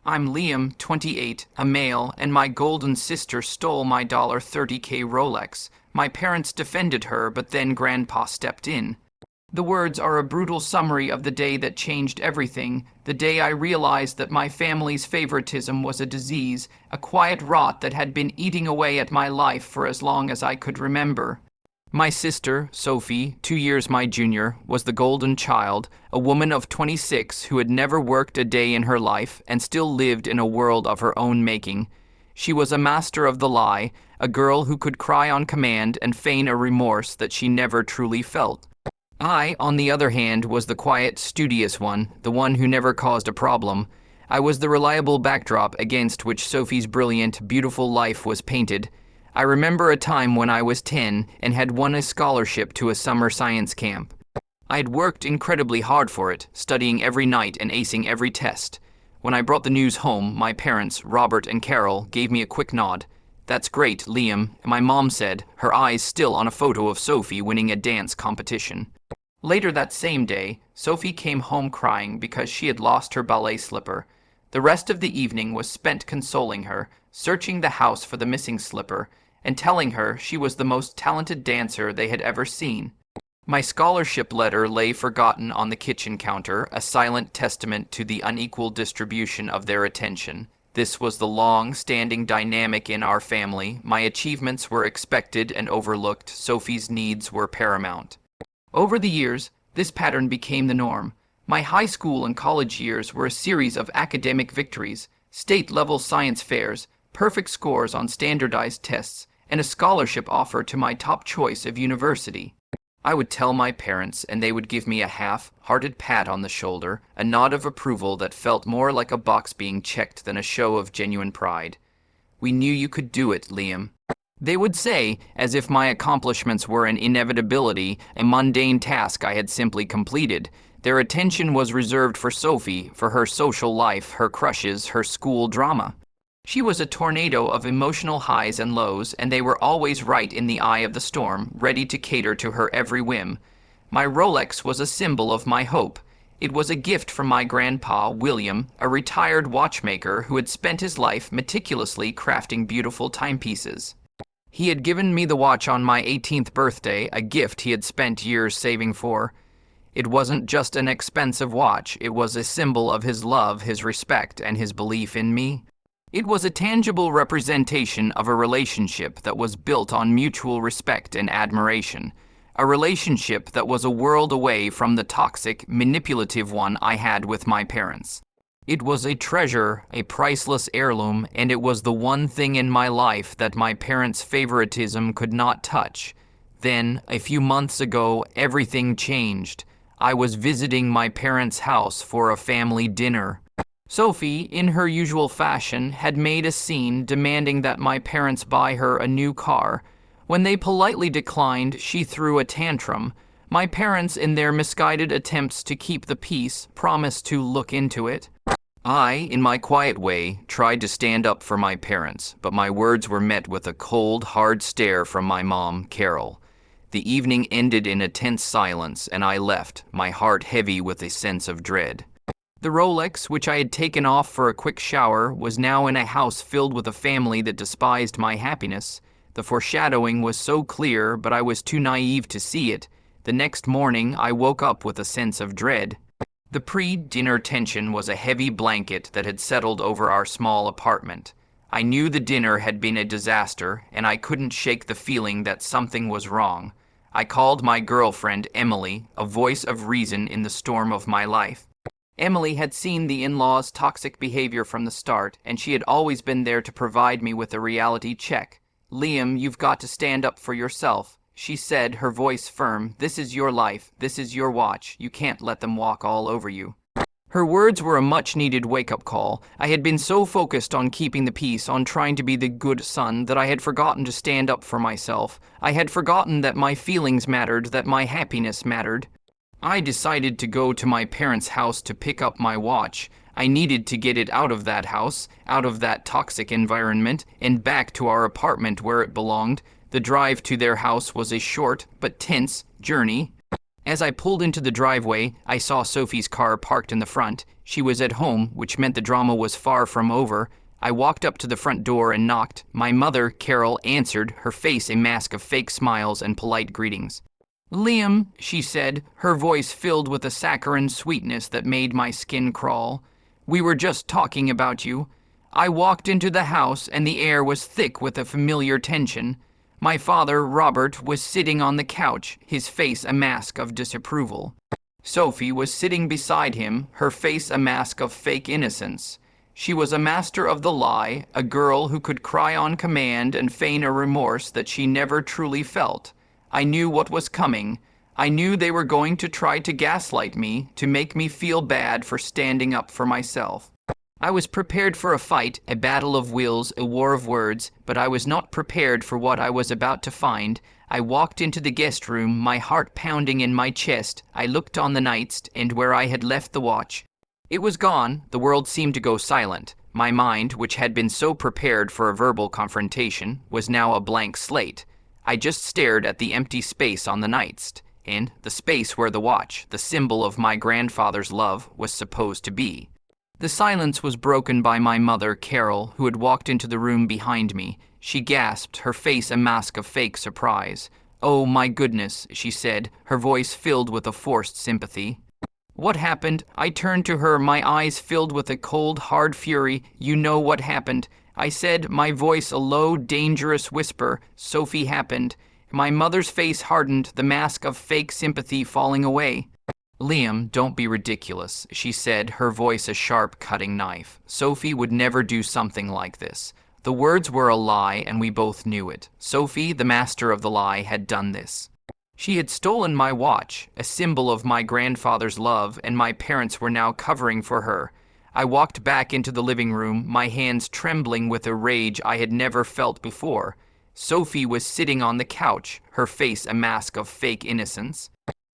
I'm Liam, 28, a male, and my golden sister stole my $30K Rolex. My parents defended her, but then Grandpa stepped in. The words are a brutal summary of the day that changed everything, the day I realized that my family's favoritism was a disease, a quiet rot that had been eating away at my life for as long as I could remember. My sister, Sophie, 2 years my junior, was the golden child, a woman of 26 who had never worked a day in her life and still lived in a world of her own making. She was a master of the lie, a girl who could cry on command and feign a remorse that she never truly felt. I, on the other hand, was the quiet, studious one, the one who never caused a problem. I was the reliable backdrop against which Sophie's brilliant, beautiful life was painted. I remember a time when I was 10 and had won a scholarship to a summer science camp. I'd worked incredibly hard for it, studying every night and acing every test. When I brought the news home, my parents, Robert and Carol, gave me a quick nod. "That's great, Liam," my mom said, her eyes still on a photo of Sophie winning a dance competition. Later that same day, Sophie came home crying because she had lost her ballet slipper. The rest of the evening was spent consoling her, searching the house for the missing slipper, and telling her she was the most talented dancer they had ever seen. My scholarship letter lay forgotten on the kitchen counter, a silent testament to the unequal distribution of their attention. This was the long-standing dynamic in our family. My achievements were expected and overlooked. Sophie's needs were paramount. Over the years, this pattern became the norm. My high school and college years were a series of academic victories, state-level science fairs, perfect scores on standardized tests, and a scholarship offer to my top choice of university. I would tell my parents, and they would give me a half-hearted pat on the shoulder, a nod of approval that felt more like a box being checked than a show of genuine pride. "We knew you could do it, Liam," they would say, as if my accomplishments were an inevitability, a mundane task I had simply completed. Their attention was reserved for Sophie, for her social life, her crushes, her school drama. She was a tornado of emotional highs and lows, and they were always right in the eye of the storm, ready to cater to her every whim. My Rolex was a symbol of my hope. It was a gift from my grandpa, William, a retired watchmaker who had spent his life meticulously crafting beautiful timepieces. He had given me the watch on my 18th birthday, a gift he had spent years saving for. It wasn't just an expensive watch, it was a symbol of his love, his respect, and his belief in me. It was a tangible representation of a relationship that was built on mutual respect and admiration, a relationship that was a world away from the toxic, manipulative one I had with my parents. It was a treasure, a priceless heirloom, and it was the one thing in my life that my parents' favoritism could not touch. Then, a few months ago, everything changed. I was visiting my parents' house for a family dinner. Sophie, in her usual fashion, had made a scene demanding that my parents buy her a new car. When they politely declined, she threw a tantrum. My parents, in their misguided attempts to keep the peace, promised to look into it. I, in my quiet way, tried to stand up for my parents, but my words were met with a cold, hard stare from my mom, Carol. The evening ended in a tense silence, and I left, my heart heavy with a sense of dread. The Rolex, which I had taken off for a quick shower, was now in a house filled with a family that despised my happiness. The foreshadowing was so clear, but I was too naive to see it. The next morning, I woke up with a sense of dread. The pre-dinner tension was a heavy blanket that had settled over our small apartment. I knew the dinner had been a disaster, and I couldn't shake the feeling that something was wrong. I called my girlfriend, Emily, a voice of reason in the storm of my life. Emily had seen the in-laws' toxic behavior from the start, and she had always been there to provide me with a reality check. "Liam, you've got to stand up for yourself," she said, her voice firm. "This is your life. This is your watch. You can't let them walk all over you." Her words were a much-needed wake-up call. I had been so focused on keeping the peace, on trying to be the good son, that I had forgotten to stand up for myself. I had forgotten that my feelings mattered, that my happiness mattered. I decided to go to my parents' house to pick up my watch. I needed to get it out of that house, out of that toxic environment, and back to our apartment where it belonged. The drive to their house was a short but tense journey. As I pulled into the driveway, I saw Sophie's car parked in the front. She was at home, which meant the drama was far from over. I walked up to the front door and knocked. My mother, Carol, answered, her face a mask of fake smiles and polite greetings. "Liam," she said, her voice filled with a saccharine sweetness that made my skin crawl. "We were just talking about you." I walked into the house, and the air was thick with a familiar tension. My father, Robert, was sitting on the couch, his face a mask of disapproval. Sophie was sitting beside him, her face a mask of fake innocence. She was a master of the lie, a girl who could cry on command and feign a remorse that she never truly felt. I knew what was coming. I knew they were going to try to gaslight me, to make me feel bad for standing up for myself. I was prepared for a fight, a battle of wills, a war of words, but I was not prepared for what I was about to find. I walked into the guest room, my heart pounding in my chest. I looked on the nightstand where I had left the watch. It was gone. The world seemed to go silent. My mind, which had been so prepared for a verbal confrontation, was now a blank slate. I just stared at the empty space on the nightstand, and the space where the watch, the symbol of my grandfather's love, was supposed to be. The silence was broken by my mother, Carol, who had walked into the room behind me. She gasped, her face a mask of fake surprise. "Oh, my goodness," she said, her voice filled with a forced sympathy. "What happened?" I turned to her, my eyes filled with a cold, hard fury. "You know what happened," I said, my voice a low, dangerous whisper. "Sophie happened." My mother's face hardened, the mask of fake sympathy falling away. "Liam, don't be ridiculous," she said, her voice a sharp, cutting knife. "Sophie would never do something like this." The words were a lie, and we both knew it. Sophie, the master of the lie, had done this. She had stolen my watch, a symbol of my grandfather's love, and my parents were now covering for her. I walked back into the living room, my hands trembling with a rage I had never felt before. Sophie was sitting on the couch, her face a mask of fake innocence.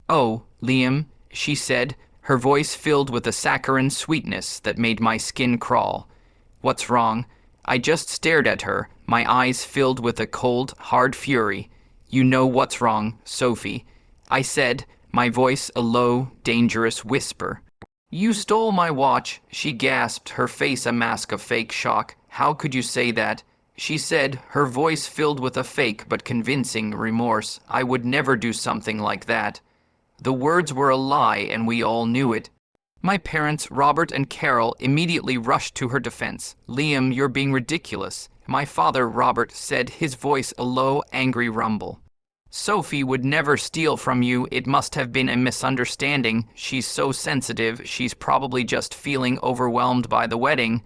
"Oh, Liam," she said, her voice filled with a saccharine sweetness that made my skin crawl. "What's wrong?" I just stared at her, my eyes filled with a cold, hard fury. "You know what's wrong, Sophie," I said, my voice a low, dangerous whisper. "You stole my watch," she gasped, her face a mask of fake shock. "How could you say that?" She said, her voice filled with a fake but convincing remorse. "I would never do something like that." The words were a lie, and we all knew it. My parents, Robert and Carol, immediately rushed to her defense. "Liam, you're being ridiculous." My father, Robert, said, his voice a low, angry rumble. "Sophie would never steal from you. It must have been a misunderstanding. She's so sensitive. She's probably just feeling overwhelmed by the wedding."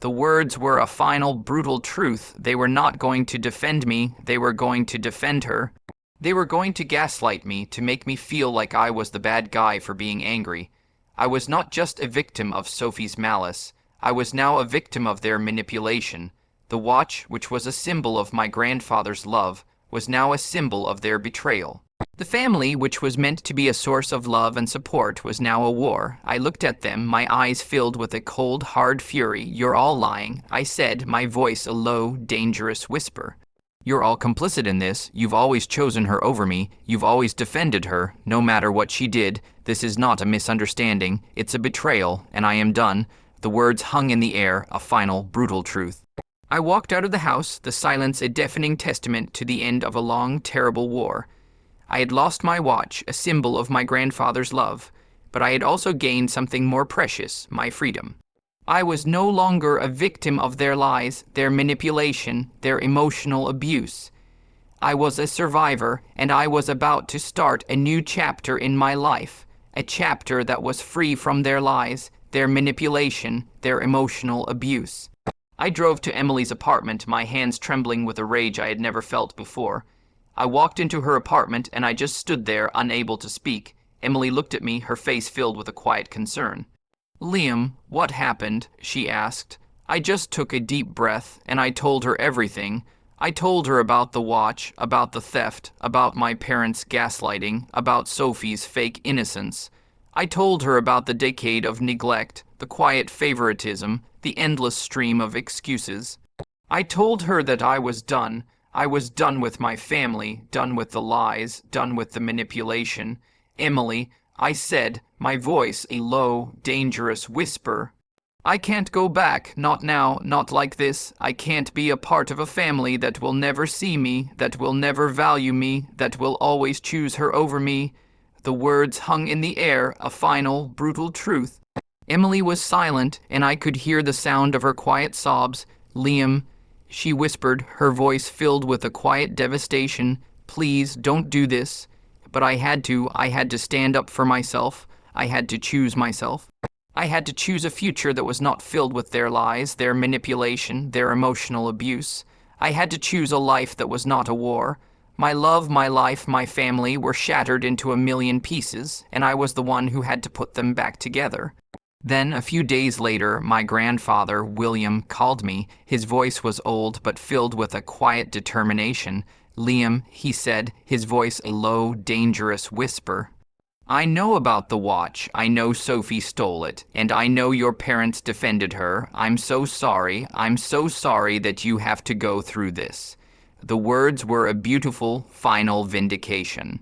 The words were a final, brutal truth. They were not going to defend me. They were going to defend her. They were going to gaslight me, to make me feel like I was the bad guy for being angry. I was not just a victim of Sophie's malice. I was now a victim of their manipulation. The watch, which was a symbol of my grandfather's love, was now a symbol of their betrayal. The family, which was meant to be a source of love and support, was now a war. I looked at them, my eyes filled with a cold, hard fury. "You're all lying," I said, my voice a low, dangerous whisper. "You're all complicit in this. You've always chosen her over me. You've always defended her, no matter what she did. This is not a misunderstanding. It's a betrayal, and I am done." The words hung in the air, a final, brutal truth. I walked out of the house, the silence a deafening testament to the end of a long, terrible war. I had lost my watch, a symbol of my grandfather's love, but I had also gained something more precious, my freedom. I was no longer a victim of their lies, their manipulation, their emotional abuse. I was a survivor, and I was about to start a new chapter in my life, a chapter that was free from their lies, their manipulation, their emotional abuse. I drove to Emily's apartment, my hands trembling with a rage I had never felt before. I walked into her apartment, and I just stood there, unable to speak. Emily looked at me, her face filled with a quiet concern. "Liam, what happened?" she asked. I just took a deep breath, and I told her everything. I told her about the watch, about the theft, about my parents' gaslighting, about Sophie's fake innocence. I told her about the decade of neglect, the quiet favoritism, the endless stream of excuses. I told her that I was done. I was done with my family, done with the lies, done with the manipulation, Emily, I said, my voice a low, dangerous whisper. I can't go back, not now, not like this. I can't be a part of a family that will never see me, that will never value me, that will always choose her over me. The words hung in the air, a final, brutal truth. Emily was silent, and I could hear the sound of her quiet sobs. Liam, she whispered, her voice filled with a quiet devastation. Please, don't do this. But I had to stand up for myself. I had to choose myself. I had to choose a future that was not filled with their lies, their manipulation, their emotional abuse. I had to choose a life that was not a war. My love, my life, my family were shattered into a million pieces, and I was the one who had to put them back together. Then, a few days later, my grandfather, William, called me. His voice was old but filled with a quiet determination. Liam, he said, his voice a low, dangerous whisper. I know about the watch. I know Sophie stole it, and I know your parents defended her. I'm so sorry that you have to go through this. The words were a beautiful, final vindication.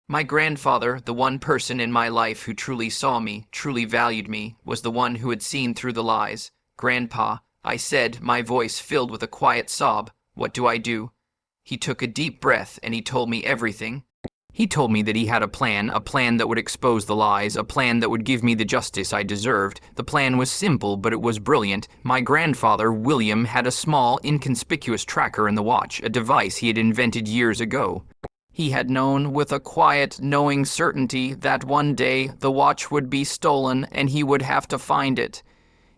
My grandfather, the one person in my life who truly saw me, truly valued me, was the one who had seen through the lies. Grandpa, I said, my voice filled with a quiet sob, what do I do? He took a deep breath and he told me everything. He told me that he had a plan that would expose the lies, a plan that would give me the justice I deserved. The plan was simple, but it was brilliant. My grandfather, William, had a small, inconspicuous tracker in the watch, a device he had invented years ago. He had known with a quiet, knowing certainty that one day the watch would be stolen and he would have to find it.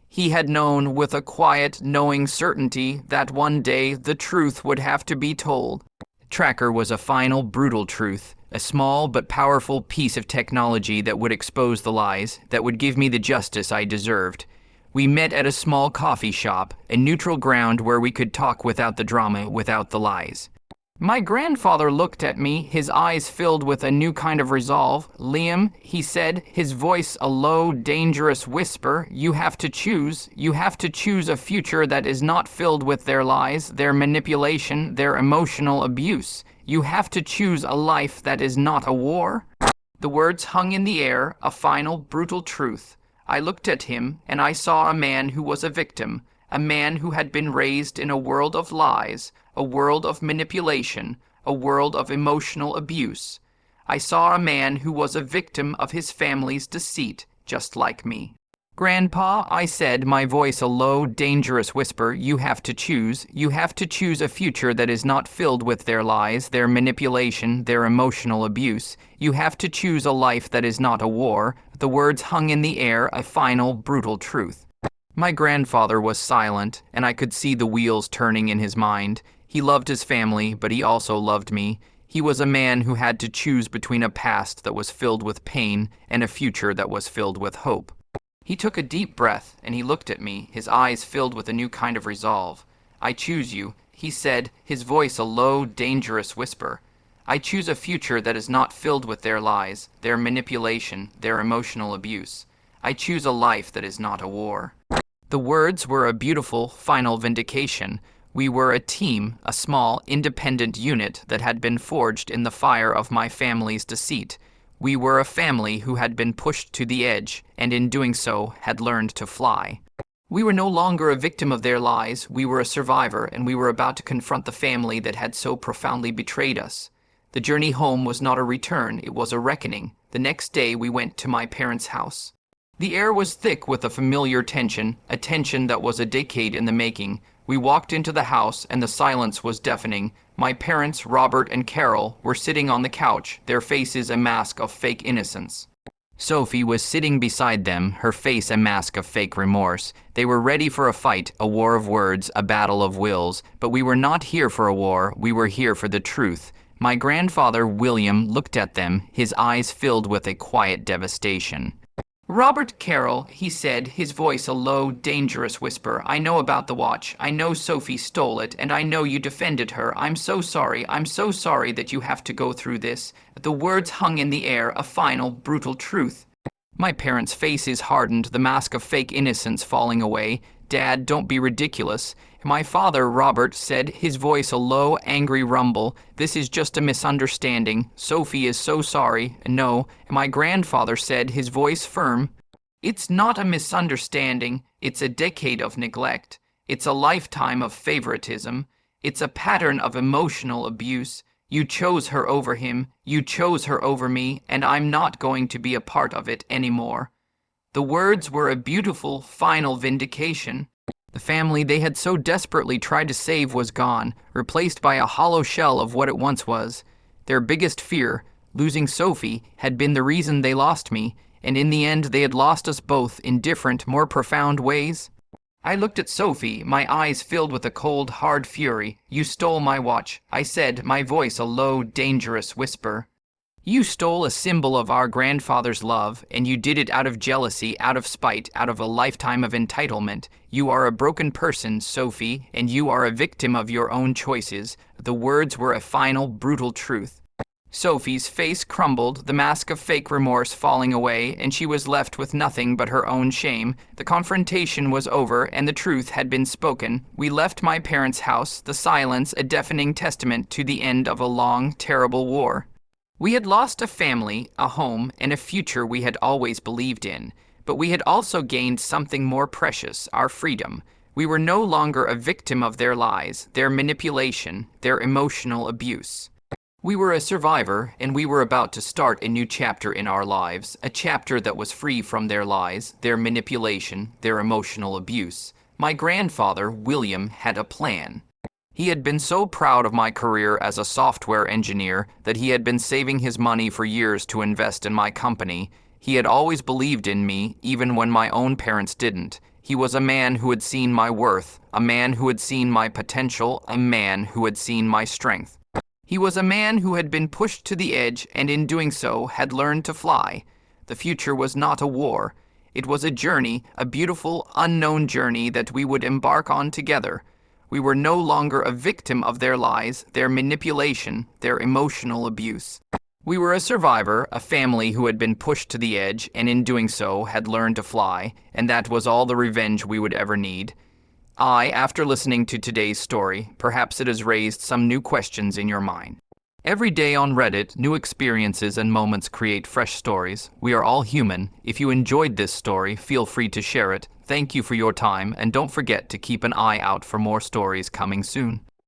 He had known with a quiet, knowing certainty that one day the truth would have to be told. Tracker was a final, brutal truth, a small but powerful piece of technology that would expose the lies, that would give me the justice I deserved. We met at a small coffee shop, a neutral ground where we could talk without the drama, without the lies. My grandfather looked at me, his eyes filled with a new kind of resolve. Liam, he said, his voice a low, dangerous whisper, you have to choose a future that is not filled with their lies, their manipulation, their emotional abuse. You have to choose a life that is not a war. The words hung in the air, a final, brutal truth. I looked at him, and I saw a man who was a victim, a man who had been raised in a world of lies, a world of manipulation, a world of emotional abuse. I saw a man who was a victim of his family's deceit, just like me. Grandpa, I said, my voice a low, dangerous whisper, you have to choose a future that is not filled with their lies, their manipulation, their emotional abuse. You have to choose a life that is not a war. The words hung in the air, a final, brutal truth. My grandfather was silent, and I could see the wheels turning in his mind. He loved his family, but he also loved me. He was a man who had to choose between a past that was filled with pain and a future that was filled with hope. He took a deep breath, and he looked at me, his eyes filled with a new kind of resolve. I choose you, he said, his voice a low, dangerous whisper. I choose a future that is not filled with their lies, their manipulation, their emotional abuse. I choose a life that is not a war. The words were a beautiful, final vindication. We were a team, a small, independent unit that had been forged in the fire of my family's deceit. We were a family who had been pushed to the edge, and in doing so, had learned to fly. We were no longer a victim of their lies, we were a survivor, and we were about to confront the family that had so profoundly betrayed us. The journey home was not a return, it was a reckoning. The next day we went to my parents' house. The air was thick with a familiar tension, a tension that was a decade in the making. We walked into the house, and the silence was deafening. My parents, Robert and Carol, were sitting on the couch, their faces a mask of fake innocence. Sophie was sitting beside them, her face a mask of fake remorse. They were ready for a fight, a war of words, a battle of wills. But we were not here for a war, we were here for the truth. My grandfather, William, looked at them, his eyes filled with a quiet devastation. Robert Carroll, he said, his voice a low, dangerous whisper, I know about the watch. I know Sophie stole it, and I know you defended her. I'm so sorry that you have to go through this. The words hung in the air, a final, brutal truth. My parents' faces hardened, the mask of fake innocence falling away. Dad, don't be ridiculous. My father, Robert, said, his voice a low, angry rumble. This is just a misunderstanding. Sophie is so sorry. No. My grandfather said, his voice firm. It's not a misunderstanding. It's a decade of neglect. It's a lifetime of favoritism. It's a pattern of emotional abuse. You chose her over him. You chose her over me, and I'm not going to be a part of it anymore. The words were a beautiful, final vindication. The family they had so desperately tried to save was gone, replaced by a hollow shell of what it once was. Their biggest fear, losing Sophie, had been the reason they lost me, and in the end they had lost us both in different, more profound ways. I looked at Sophie, my eyes filled with a cold, hard fury. You stole my watch, I said, my voice a low, dangerous whisper. You stole a symbol of our grandfather's love, and you did it out of jealousy, out of spite, out of a lifetime of entitlement. You are a broken person, Sophie, and you are a victim of your own choices. The words were a final, brutal truth. Sophie's face crumbled, the mask of fake remorse falling away, and she was left with nothing but her own shame. The confrontation was over, and the truth had been spoken. We left my parents' house, the silence a deafening testament to the end of a long, terrible war. We had lost a family, a home, and a future we had always believed in, but we had also gained something more precious, our freedom. We were no longer a victim of their lies, their manipulation, their emotional abuse. We were a survivor, and we were about to start a new chapter in our lives, a chapter that was free from their lies, their manipulation, their emotional abuse. My grandfather, William, had a plan. He had been so proud of my career as a software engineer that he had been saving his money for years to invest in my company. He had always believed in me, even when my own parents didn't. He was a man who had seen my worth, a man who had seen my potential, a man who had seen my strength. He was a man who had been pushed to the edge and in doing so had learned to fly. The future was not a war. It was a journey, a beautiful, unknown journey that we would embark on together. We were no longer a victim of their lies, their manipulation, their emotional abuse. We were a survivor, a family who had been pushed to the edge and in doing so had learned to fly, and that was all the revenge we would ever need. After listening to today's story, perhaps it has raised some new questions in your mind. Every day on Reddit, new experiences and moments create fresh stories. We are all human. If you enjoyed this story, feel free to share it. Thank you for your time, and don't forget to keep an eye out for more stories coming soon.